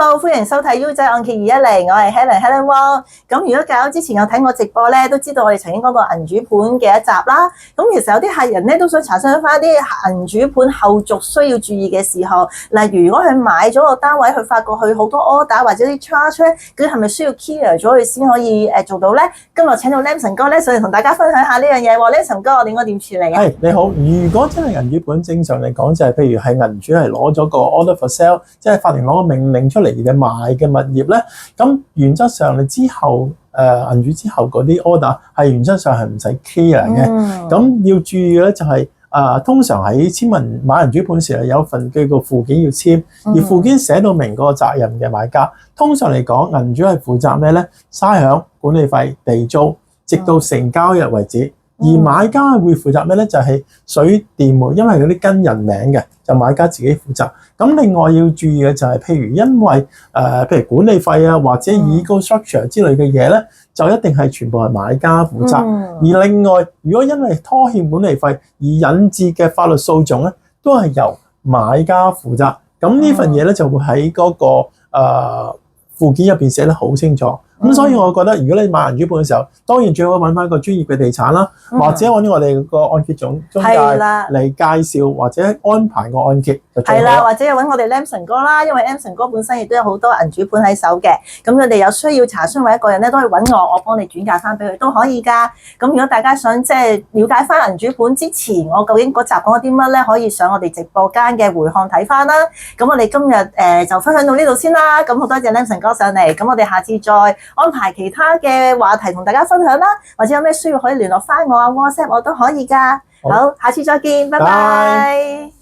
好，歡迎收睇 U 仔按揭210，我係 Helen Wong。咁如果較之前有睇我直播咧，都知道我哋曾經講過銀主盤嘅一集啦。咁其實有啲客人咧都想查詢翻啲銀主盤後續需要注意嘅事項，例如如果佢買咗個單位，佢發覺佢好多 order 或者啲 charge 咧，佢係咪需要 clear 咗佢先可以做到咧？今日請到 Lamson 哥咧上嚟同大家分享下呢樣嘢喎。Lamson 哥，我哋應該點處理啊？係，你好，如果真係銀主盤，正常嚟講就係譬如係銀主係攞咗個 order for sale，即係法庭攞個命令出嚟嘅賣嘅物業咧，咁原則上你之後銀主之後嗰啲 order 係原則上係唔使 clear 嘅。咁要注意嘅咧就係通常喺簽文買銀主盤時有一份叫做附件要簽，而附件寫到明嗰個責任嘅買家。通常嚟講，銀主係負責咩咧？差餉、管理費、地租，直到成交日為止。而買家會負責咩咧？就係水電煤，因為嗰啲跟人名嘅，就買家自己負責。咁另外要注意嘅就係，譬如因為譬如管理費啊，或者 legal structure 之類嘅嘢咧，就一定係全部係買家負責。而另外，如果因為拖欠管理費而引致嘅法律訴訟咧，都係由買家負責。咁呢份嘢咧就會喺嗰個附件入邊寫得好清楚。咁所以我覺得，如果你買銀主盤嘅時候，當然最好揾翻一個專業嘅地產啦，或者揾我哋個按揭中介嚟介紹或者安排個按揭就最好。係啦，或者又揾我哋 Lamson 哥啦，因為 Lamson 哥本身亦都有好多銀主盤喺手嘅。咁佢哋有需要查詢或者個人咧，都可以揾我幫你轉介翻俾佢都可以㗎。咁如果大家想即係了解翻銀主盤之前，我究竟嗰集講咗啲乜咧，可以上我哋直播間嘅回看睇翻啦。咁我哋今日就分享到呢度先啦。咁好多謝 Lamson 哥上嚟，咁我哋下次再安排其他嘅話題同大家分享啦，或者有咩需要可以聯絡翻我WhatsApp 我都可以㗎。好，下次再見，拜拜。